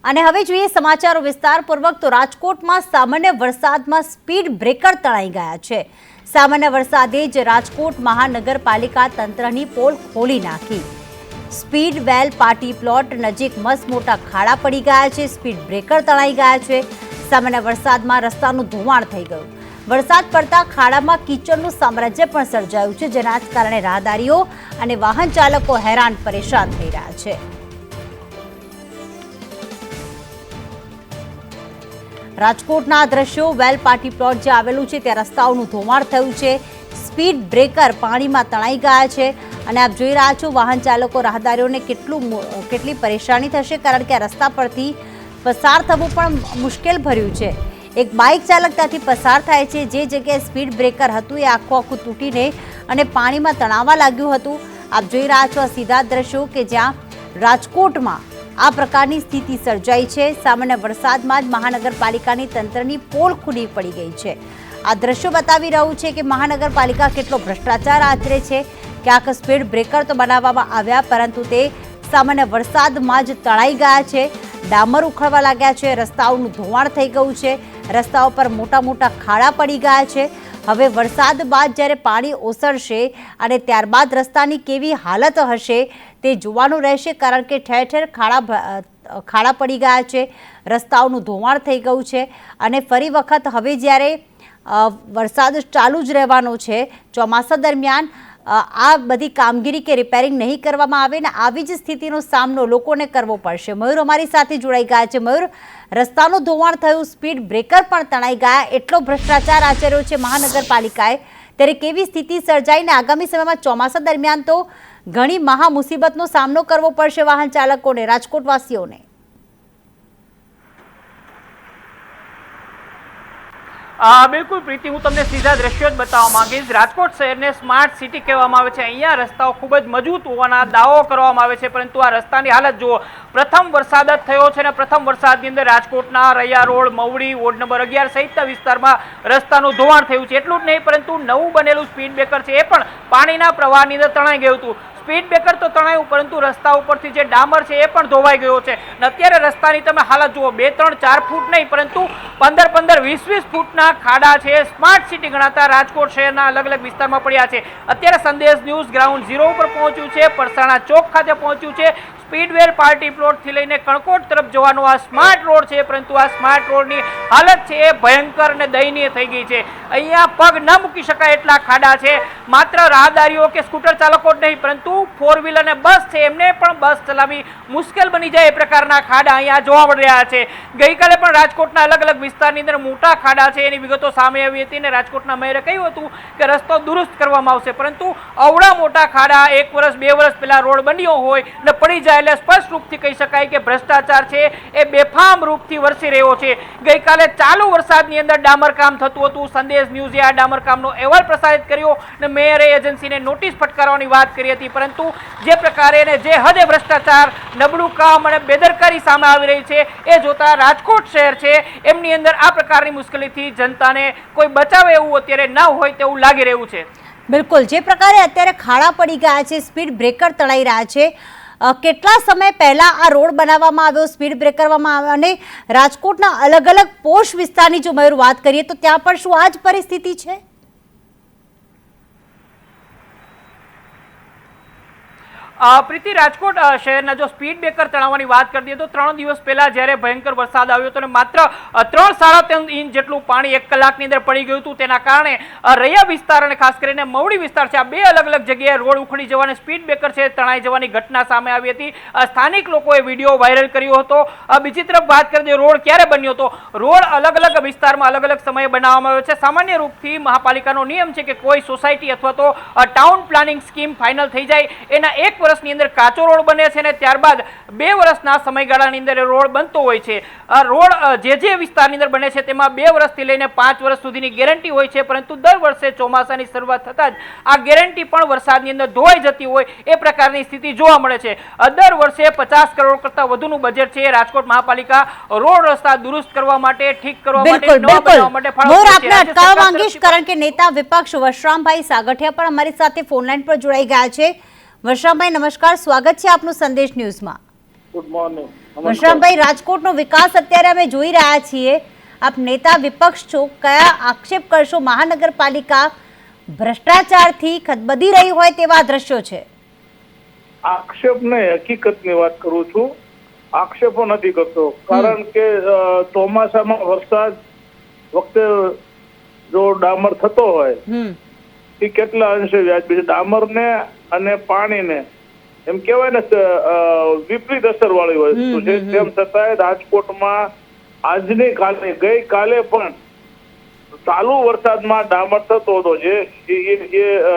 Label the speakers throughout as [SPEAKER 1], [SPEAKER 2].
[SPEAKER 1] અને હવે જોઈએ સમાચારો વિસ્તારપૂર્વક તો રાજકોટમાં સામાન્ય વરસાદમાં સ્પીડ બ્રેકર તણાઈ ગયા છે। સામાન્ય વરસાદે જ રાજકોટ મહાનગરપાલિકા તંત્રની પોલ ખોલી નાખી। સ્પીડ વેલ પાર્ટી પ્લોટ નજીક મસમોટા ખાડા પડી ગયા છે। સ્પીડ બ્રેકર તણાઈ ગયા છે। સામાન્ય વરસાદમાં રસ્તાનું ધોવાણ થઈ ગયું। વરસાદ પડતા ખાડામાં કીચડનું સામ્રાજ્ય પણ સર્જાયું છે, જેના કારણે રાહદારીઓ અને વાહન ચાલકો હેરાન પરેશાન થઈ રહ્યા છે। રાજકોટના દ્રશ્યો વેલ પાર્ટી પ્લોટ જે આવેલું છે ત્યાં રસ્તાઓનું ધોવાણ થયું છે। સ્પીડ બ્રેકર પાણીમાં તણાઈ ગયા છે અને આપ જોઈ રહ્યા છો વાહન ચાલકો રાહદારીઓને કેટલી પરેશાની થશે, કારણ કે આ રસ્તા પરથી પસાર થવું પણ મુશ્કેલ ભર્યું છે। એક બાઇક ચાલક ત્યાંથી પસાર થાય છે, જે જગ્યાએ સ્પીડ બ્રેકર હતું એ આખું તૂટીને અને પાણીમાં તણાવવા લાગ્યું હતું। આપ જોઈ રહ્યા છો આ સીધા દ્રશ્યો કે જ્યાં રાજકોટમાં આ પ્રકારની સ્થિતિ સર્જાઈ છે। સામાન્ય વરસાદમાં જ મહાનગરપાલિકાની તંત્રની પોલ ખુલ્લી પડી ગઈ છે। આ દ્રશ્યો બતાવી રહ્યું છે કે મહાનગરપાલિકા કેટલો ભ્રષ્ટાચાર આચરે છે। ક્યાંક સ્પીડ બ્રેકર તો બનાવવામાં આવ્યા, પરંતુ તે સામાન્ય વરસાદમાં જ તણાઈ ગયા છે। ડામર ઉખડવા લાગ્યા છે, રસ્તાઓનું ધોવાણ થઈ ગયું છે, રસ્તાઓ પર મોટા મોટા ખાડા પડી ગયા છે। હવે વરસાદ બાદ જ્યારે પાણી ઓસરશે અને ત્યારબાદ રસ્તાની કેવી હાલત હશે તે જોવાનું રહેશે, કારણ કે ઠેર ઠેર ખાડા પડી ગયા છે, રસ્તાઓનું ધોવાણ થઈ ગયું છે। અને ફરી વખત હવે જ્યારે વરસાદ ચાલુ જ રહેવાનો છે, ચોમાસા દરમિયાન આ બધી કામગીરી કે રિપેરિંગ નહીં કરવામાં આવે ને આવી જ સ્થિતિનો સામનો લોકોને કરવો પડશે। મયુર અમારી સાથે જોડાઈ ગયા છે। મયુર, રસ્તાનું ધોવાણ થયું, સ્પીડ બ્રેકર પણ તણાઈ ગયા, એટલો ભ્રષ્ટાચાર આચર્યો છે મહાનગરપાલિકાએ, ત્યારે કેવી સ્થિતિ સર્જાઈને આગામી સમયમાં ચોમાસા દરમિયાન તો ઘણી મહા મુસીબતનો સામનો કરવો પડશે વાહન ચાલકોને, રાજકોટવાસીઓને?
[SPEAKER 2] બિલકુલ પ્રીતિ, હું તમને સીધા દ્રશ્યો જ બતાવવા માંગીશ। રાજકોટ શહેરને સ્માર્ટ સિટી કહેવામાં આવે છે। અહીંયા રસ્તાઓ ખૂબ જ મજબૂત હોવાના દાવો કરવામાં આવે છે, પરંતુ આ રસ્તાની હાલત જુઓ। પ્રથમ વરસાદ જ થયો છે અને પ્રથમ વરસાદની અંદર રાજકોટના Raiya road, Mavdi, ward number 11 સહિતના વિસ્તારમાં રસ્તાનું ધોવાણ થયું છે। એટલું જ નહીં, પરંતુ નવું બનેલું સ્પીડ બ્રેકર છે એ પણ પાણીના પ્રવાહની અંદર તણાઈ ગયું હતું। સ્પીડ બ્રેકર તો તણાયું, પરંતુ રસ્તા ઉપરથી જે ડામર છે એ પણ ધોવાઈ ગયો છે। અત્યારે રસ્તાની તમે હાલત જુઓ, 2, 3, 4 ફૂટ નહીં, પરંતુ 15, 20 ફૂટના ખાડા છે। સ્માર્ટ સિટી ગણાતા રાજકોટ શહેરના અલગ અલગ વિસ્તારમાં પડ્યા છે। અત્યારે સંદેશ ન્યૂઝ ગ્રાઉન્ડ ઝીરો ઉપર પહોંચ્યું છે, પરસાણા ચોક ખાતે પહોંચ્યું છે। સ્પીડવેલ પાર્ટી પ્લોટથી લઈને કણકોટ તરફ જવાનો આ સ્માર્ટ રોડ છે, પરંતુ આ સ્માર્ટ રોડની હાલત છે એ ભયંકર અને દયનીય થઈ ગઈ છે। અહીંયા પગ ન મૂકી શકાય એટલા ખાડા છે। માત્ર રાહદારીઓ કે સ્કૂટર ચાલકો જ નહીં, પરંતુ 4 વ્હીલર અને બસ છે એમને પણ બસ ચલાવવી મુશ્કેલ બની જાય એ પ્રકારના ખાડા અહીંયા જોવા મળી રહ્યા છે। ગઈકાલે પણ રાજકોટના અલગ અલગ વિસ્તારની અંદર મોટા ખાડા છે એની વિગતો સામે આવી હતી અને રાજકોટના મેયરે કહ્યું હતું કે રસ્તો દુરુસ્ત કરવામાં આવશે, પરંતુ અવડા મોટા ખાડા 1 વર્ષ 2 વર્ષ પહેલા રોડ બન્યો હોય ને પડી જાય એટલે સ્પષ્ટ રૂપથી કહી શકાય કે ભ્રષ્ટાચાર છે એ બેફામ રૂપથી વરસી રહ્યો છે। ગઈકાલે ચાલુ વરસાદની અંદર ડામર કામ થતું હતું। સંદેશ ન્યૂઝે આ ડામર કામનો અહેવાલ પ્રસારિત કર્યો અને મેયરે એજન્સીને નોટિસ ફટકારવાની વાત કરી હતી, પરંતુ જે પ્રકારે અને જે હદે ભ્રષ્ટાચાર, નબળું કામ અને બેદરકારી સામે આવી રહી છે એ જોતા રાજકોટ શહેર છે એમની અંદર આ પ્રકારની મુશ્કેલીથી જનતાને કોઈ બચાવે એવું અત્યારે ન હોય તેવું લાગી રહ્યું છે।
[SPEAKER 1] બિલકુલ, જે પ્રકારે અત્યારે ખાડા પડી ગયા છે, સ્પીડ બ્રેકર તણાઈ રહ્યા છે, કેટલા સમય પહેલા આ રોડ બનાવવામાં આવ્યો, સ્પીડ બ્રેકરમાં આવ્યો, અને રાજકોટના અલગ અલગ પોશ વિસ્તારની જો મયુર વાત કરીએ તો ત્યાં પણ શું આ જ પરિસ્થિતિ છે?
[SPEAKER 2] પ્રીતિ, રાજકોટ શહેરના જો સ્પીડ બ્રેકર તણાવવાની વાત કરીએ તો 3 દિવસ પહેલા જ્યારે ભયંકર વરસાદ આવ્યો હતો અને માત્ર 3-3.5 ઇંચ જેટલું પાણી 1 કલાકની અંદર પડી ગયું હતું, તેના કારણે રૈયા વિસ્તાર અને ખાસ કરીને મવડી વિસ્તાર છે, આ બે અલગ અલગ જગ્યાએ રોડ ઉખડી જવાને સ્પીડ બ્રેકર છે તણાઈ જવાની ઘટના સામે આવી હતી। સ્થાનિક લોકોએ વિડીયો વાયરલ કર્યો હતો। બીજી તરફ વાત કરીએ રોડ ક્યારે બન્યો હતો, રોડ અલગ અલગ વિસ્તારમાં અલગ અલગ સમયે બનાવવામાં આવ્યો છે। સામાન્ય રૂપથી મહાપાલિકાનો નિયમ છે કે કોઈ સોસાયટી અથવા તો ટાઉન પ્લાનિંગ સ્કીમ ફાઇનલ થઈ જાય એના 1 વર્ષની અંદર કાચો રોડ બને છે અને ત્યારબાદ 2 વર્ષના સમયગાળાની અંદર રોડ બનતો હોય છે। આ રોડ જે વિસ્તારની અંદર બને છે તેમાં 2 વર્ષથી લઈને 5 વર્ષ સુધીની ગેરંટી હોય છે, પરંતુ દર વર્ષે ચોમાસાની શરૂઆત થતાં જ આ ગેરંટી પણ વરસાદની અંદર ધોવાઈ જતી હોય એ પ્રકારની સ્થિતિ જોવા મળે છે। દર વર્ષે 50 કરોડ કરતાં વધુનું બજેટ છે રાજકોટ મહાપાલિકા રોડ રસ્તા દુરુસ્ત કરવા માટે, ઠીક કરવા માટે, નવા બનાવવા માટે ફાળવશે।
[SPEAKER 1] આપણે અટકાવવા માંગીશ, કારણ કે નેતા વિપક્ષ વશરામભાઈ સાગઠિયા પણ અમારી સાથે ફોનલાઈન પર જોડાઈ ગયા છે। વશરામભાઈ નમસ્કાર, સ્વાગત છે આપનું સંદેશ ન્યૂઝમાં।
[SPEAKER 3] Good morning.
[SPEAKER 1] ઘનશ્યામભાઈ, રાજકોટનો વિકાસ અત્યારે અમે જોઈ રહ્યા છીએ. આપ નેતા વિપક્ષ છો, કયા આક્ષેપ કરશો? મહાનગરપાલિકા ભ્રષ્ટાચારથી ખદબદી રહી હોય તેવા દ્રશ્યો છે.
[SPEAKER 3] આક્ષેપ ને હકીકતની વાત કરું છું. આક્ષેપો નથી કરતો, કારણ કે ચોમાસામાં વરસાદ વખતે જો ડામર થતો હોય એ કેટલા અંશે વ્યાજબી છે. ડામરને અને પાણીને એમ કહેવાય ને વિપરીત અસર વાળી વસ્તુ છે. તેમ છતાંય રાજકોટમાં આજની કાલે ગઈકાલે પણ ચાલુ વરસાદમાં ડામર થતો હતો, જે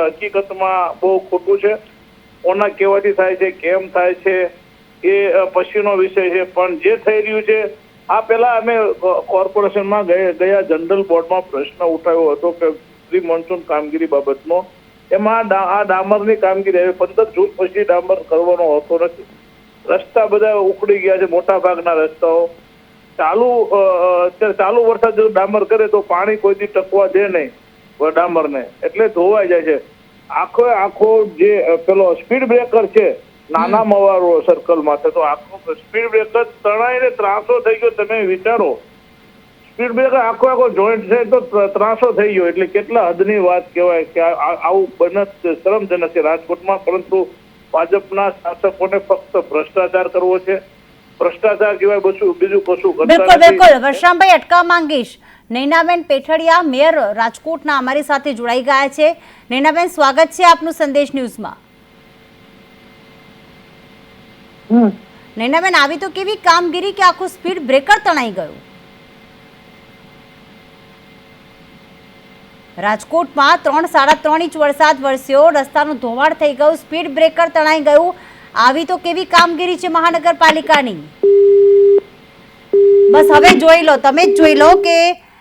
[SPEAKER 3] હકીકતમાં બહુ ખોટું છે. કોના કહેવાથી થાય છે, કેમ થાય છે એ પછીનો વિષય છે. પણ જે થઈ રહ્યું છે, આ પહેલા અમે કોર્પોરેશનમાં ગયા જનરલ બોર્ડમાં પ્રશ્ન ઉઠાવ્યો હતો કે પ્રી મોન્સૂન કામગીરી બાબતનો. એમાં આ ડામરની કામગીરી 15 જૂન પછી ડામર કરવાનો હોતો નથી. રસ્તા બધા ઉખડી ગયા છે, મોટા ભાગના રસ્તાઓ. ચાલુ વરસાદ જો ડામર કરે તો પાણી કોઈથી ટકવા દે નહીં ડામરને, એટલે ધોવાઈ જાય છે. આખો જે પેલો સ્પીડ બ્રેકર છે નાના મવારો સર્કલમાં, તો આખો સ્પીડ બ્રેકર તણાઈને ત્રાસો થઈ ગયો. તમે વિચારો, સ્પીડ બ્રેકર આખો જોઈન્ટ છે તો ત્રાસો થઈ ગયો, એટલે કેટલા હદની વાત કહેવાય કે આવું બને શરમજનક છે રાજકોટમાં. પરંતુ ભાજપના શાસકોને ફક્ત ભ્રષ્ટાચાર કરવો છે. ભ્રષ્ટાચાર સિવાય બીજું કશું કરતા નથી.
[SPEAKER 1] બિલકુલ. વર્ષામભાઈ, અટકાવ માંગીશ. નૈનાબેન પેઠડિયા, મેયર રાજકોટના, અમારી સાથે જોડાઈ ગયા છે. નૈનાબેન, સ્વાગત છે આપનું સંદેશ ન્યૂઝમાં. નૈનાબેન, આવી તો કેવી કામગીરી કે આખું સ્પીડ બ્રેકર તણાઈ ગયું. રાજકોટમાં 3-3.5 ઇંચ વરસાદ વરસ્યો, રસ્તાનું ધોવાણ થઈ ગયું, સ્પીડ બ્રેકર તણાઈ ગયું. આવી તો કેવી કામગીરી છે મહાનગરપાલિકાની. બસ હવે જોઈ લો, તમે જ જોઈ લો કે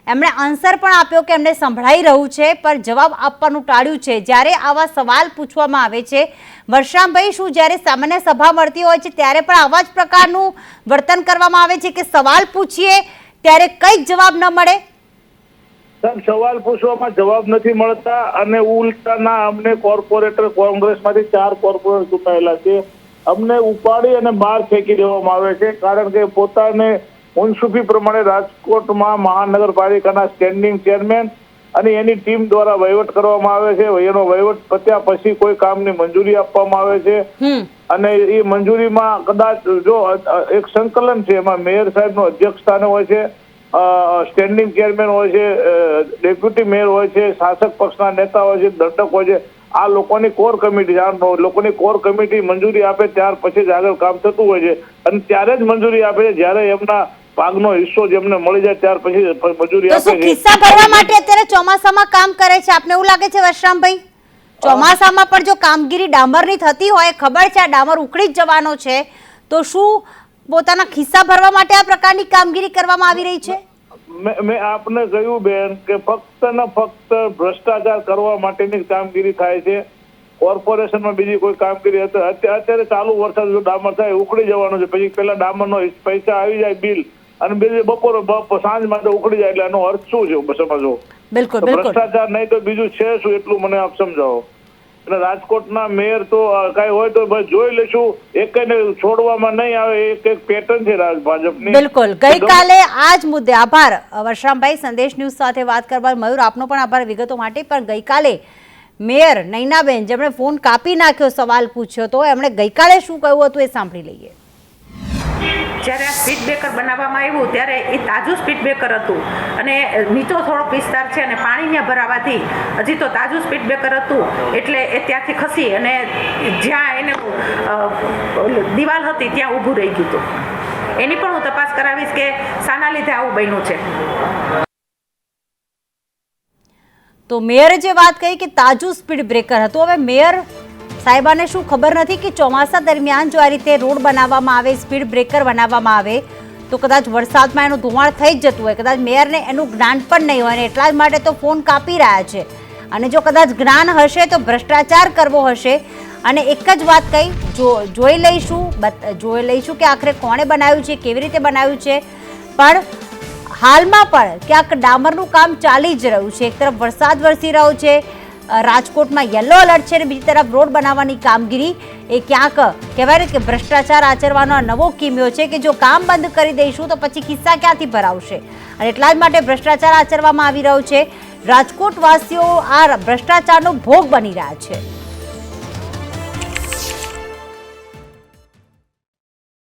[SPEAKER 1] એમણે આન્સર પણ આપ્યો કે એમને સંભળાઈ રહ્યું છે, પણ જવાબ આપવાનું ટાળ્યું છે. જ્યારે આવા સવાલ પૂછવામાં આવે છે, વર્ષામભાઈ, શું જ્યારે સામાન્ય સભા મળતી હોય છે ત્યારે પણ આવા જ પ્રકારનું વર્તન કરવામાં આવે છે કે સવાલ પૂછીએ ત્યારે કંઈક જવાબ ન મળે?
[SPEAKER 3] સવાલ પૂછવામાં જવાબ નથી મળતા, અને ઉલટાના અમને કોર્પોરેટર કોંગ્રેસમાંથી 4 કોર્પોરેટર ચૂંટાયેલા છે, અમને ઉપાડી અને બહાર ફેંકી દેવામાં આવે છે. કારણ કે પોતાને મુનસુફી પ્રમાણે રાજકોટમાં મહાનગરપાલિકાના સ્ટેન્ડિંગ ચેરમેન અને એની ટીમ દ્વારા વહીવટ કરવામાં આવે છે. એનો વહીવટ પત્યા પછી કોઈ કામની મંજૂરી આપવામાં આવે છે, અને એ મંજૂરીમાં કદાચ જો એક સંકલન છે, એમાં મેયર સાહેબનું અધ્યક્ષ સ્થાને હોય છે, સ્ટેન્ડિંગ ચેરમેન હોય છે, ડેપ્યુટી મેયર હોય છે, શાસક પક્ષના નેતા હોય છે, દંડક હોય છે. આ લોકોની કોર કમિટી, લોકોની કોર કમિટી મંજૂરી આપે ત્યાર પછી જ આગળ કામ થતું હોય છે, અને ત્યારે જ મંજૂરી આપે છે જ્યારે એમના ભાગનો હિસ્સો જેમને મળી જાય ત્યાર પછી મંજૂરી આપે છે.
[SPEAKER 1] ખિસ્સા ભરવા માટે અત્યારે ચોમાસામાં કામ કરે છે, આપને એવું લાગે છે વર્ષામભાઈ? ચોમાસામાં પણ જો કામગીરી ડામરની થતી હોય, ખબર છે આ ડામર ઉખડી જ જવાનો છે, તો શું પોતાના ખિસ્સા ભરવા માટે આ પ્રકારની કામગીરી કરવામાં આવી રહી છે?
[SPEAKER 3] મેં આપને કહ્યું બેન કે ફક્ત ને ફક્ત ભ્રષ્ટાચાર કરવા માટેની કામગીરી થાય છે. કોર્પોરેશનમાં બીજી કોઈ કામગીરી અત્યારે ચાલુ વરસાદ જો ડામર થાય ઉખડી જવાનો છે, પછી પેલા ડામરનો પૈસા આવી જાય બિલ, અને બીજી બપોર સાંજમાં તો ઉખડી જાય, એટલે એનો અર્થ શું છે સમજો?
[SPEAKER 1] બિલકુલ.
[SPEAKER 3] ભ્રષ્ટાચાર નહીં તો બીજું છે શું, એટલું મને આપ સમજાવો. એટલે રાજકોટના મેયર તો કઈ હોય તો બસ જોઈ લેશું, એકને છોડવામાં નહીં આવે. એક પેટર્ન છે ભાજપની.
[SPEAKER 1] બિલકુલ. ગઈકાલે આ જ મુદ્દે, આભાર વર્ષામભાઈ સંદેશ ન્યૂઝ સાથે વાત કરવા. મયુર, આપનો પણ આભાર વિગતો માટે. પણ ગઈકાલે મેયર નૈનાબેન, જેમણે ફોન કાપી નાખ્યો સવાલ પૂછ્યો તો, એમણે ગઈકાલે શું કહ્યું હતું એ સાંભળી લઈએ.
[SPEAKER 4] જ્યારે આ સ્પીડ બ્રેકર બનાવવામાં આવ્યું ત્યારે એ તાજું સ્પીડ બ્રેકર હતું, અને નીચો થોડોક વિસ્તાર છે અને પાણીને ભરાવાથી હજી તો તાજું સ્પીડ બ્રેકર હતું, એટલે એ ત્યાંથી ખસી અને જ્યાં એને દિવાલ હતી ત્યાં ઊભું રહી ગયું હતું. એની પણ હું તપાસ કરાવીશ કે શાના લીધે આવું બન્યું છે.
[SPEAKER 1] તો મેયરે જે વાત કહી કે તાજું સ્પીડ બ્રેકર હતું, હવે મેયર સાહેબાને શું ખબર નથી કે ચોમાસા દરમિયાન જો આ રીતે રોડ બનાવવામાં આવે, સ્પીડ બ્રેકર બનાવવામાં આવે, તો કદાચ વરસાદમાં એનું ધોવાણ થઈ જ જતું હોય. કદાચ મેયરને એનું જ્ઞાન પણ નહીં હોય, અને એટલા જ માટે તો ફોન કાપી રહ્યા છે. અને જો કદાચ જ્ઞાન હશે તો ભ્રષ્ટાચાર કરવો હશે. અને એક જ વાત કહી, જોઈ લઈશું કે આખરે કોણે બનાવ્યું છે, કેવી રીતે બનાવ્યું છે. પણ હાલમાં પણ ક્યાંક ડામરનું કામ ચાલી જ રહ્યું છે. એક તરફ વરસાદ વરસી રહ્યો છે, રાજકોટમાં યલો એલર્ટ છે અને બીજી તરફ રોડ બનાવવાની કામગીરી એ ક્યાંક કહેવાય ને કે ભ્રષ્ટાચાર આચરવાનો આ નવો કિમ્યો છે કે જો કામ બંધ કરી દઈશું તો પછી ખિસ્સા ક્યાંથી ભરાવશે અને એટલા જ માટે ભ્રષ્ટાચાર આચરવામાં આવી રહ્યો છે. રાજકોટવાસીઓ આ ભ્રષ્ટાચારનો ભોગ બની રહ્યા છે.